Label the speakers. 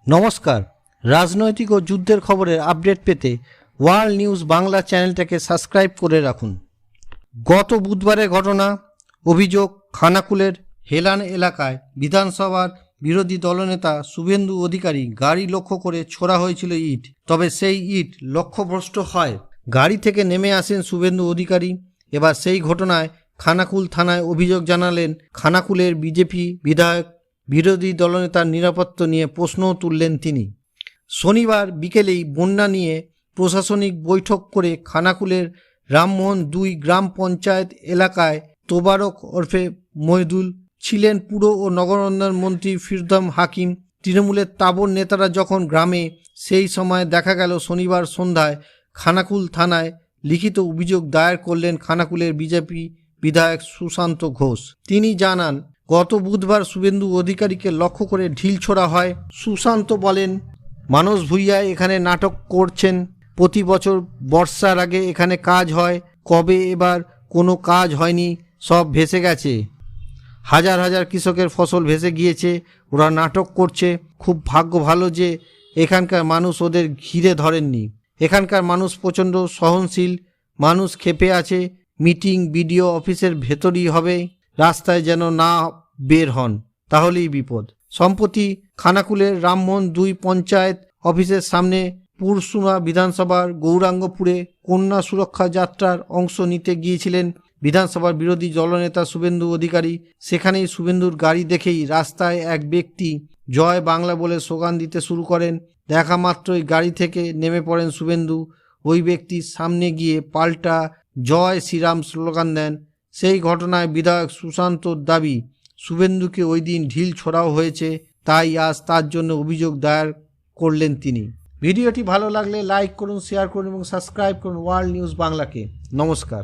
Speaker 1: নমস্কার। রাজনৈতিক ও যুদ্ধের খবরের আপডেট পেতে ওয়ার্ল্ড নিউজ বাংলা চ্যানেলটাকে সাবস্ক্রাইব করে রাখুন। গত বুধবারের ঘটনা। অভিযোগ, খানাকুলের হেলান এলাকায় বিধানসভার বিরোধী দলনেতা শুভেন্দু অধিকারী গাড়ি লক্ষ্য করে ছোড়া হয়েছিল ইট। তবে সেই ইট লক্ষ্যভ্রষ্ট হয়। গাড়ি থেকে নেমে আসেন শুভেন্দু অধিকারী। এবার সেই ঘটনায় খানাকুল থানায় অভিযোগ জানালেন। খানাকুলের বিজেপি বিধায়ক বিরোধী দলনেতার নিরাপত্তা নিয়ে প্রশ্নও তুললেন তিনি। শনিবার বিকেলেই বন্যা নিয়ে প্রশাসনিক বৈঠক করে খানাকুলের রামমোহন 2 গ্রাম পঞ্চায়েত এলাকায় তোবারক ওরফে মহিদুল ছিলেন। পুর ও নগরোন্নয়ন মন্ত্রী ফিরদম হাকিম, তৃণমূলের তাবড় নেতারা যখন গ্রামে, সেই সময় দেখা গেল শনিবার সন্ধ্যায় খানাকুল থানায় লিখিত অভিযোগ দায়ের করলেন খানাকুলের বিজেপি বিধায়ক সুশান্ত ঘোষ। তিনি জানান, গত বুধবার শুভেন্দু অধিকারীকে লক্ষ্য করে ঢিল ছোড়া হয়। সুশান্ত বলেন, মানস ভূঁইয়া এখানে নাটক করছেন। প্রতি বছর বর্ষার আগে এখানে কাজ হয়, কবে এবার কোনো কাজ হয়নি, সব ভেসে গেছে। হাজার হাজার কৃষকের ফসল ভেসে গিয়েছে। ওরা নাটক করছে। খুব ভাগ্য ভালো যে এখানকার মানুষ ওদের ঘিরে ধরেননি। এখানকার মানুষ প্রচণ্ড সহনশীল। মানুষ ক্ষেপে আছে। মিটিং বিডিও অফিসের ভেতরই হবে, রাস্তায় যেন না বের হন, তাহলেই বিপদ। সম্প্রতি খানাকুলের রামমোহন 2 পঞ্চায়েত অফিসের সামনে পুরসুমা বিধানসভার গৌরাঙ্গপুরে কন্যা সুরক্ষা যাত্রার অংশ নিতে গিয়েছিলেন বিধানসভার বিরোধী দলনেতা শুভেন্দু অধিকারী। সেখানেই শুভেন্দুর গাড়ি দেখেই রাস্তায় এক ব্যক্তি জয় বাংলা বলে স্লোগান দিতে শুরু করেন। দেখা মাত্রই গাড়ি থেকে নেমে পড়েন শুভেন্দু। ওই ব্যক্তির সামনে গিয়ে পাল্টা জয় শ্রীরাম স্লোগান দেন। সেই ঘটনায় বিধায়ক সুশান্তর দাবি, শুভেন্দুকে ওই দিন ঢিল ছোড়াও হয়েছে, তাই আজ তার জন্য অভিযোগ দায়ের করলেন তিনি। ভিডিওটি ভালো লাগলে লাইক করুন, শেয়ার করুন এবং সাবস্ক্রাইব করুন ওয়ার্ল্ড নিউজ বাংলাকে। নমস্কার।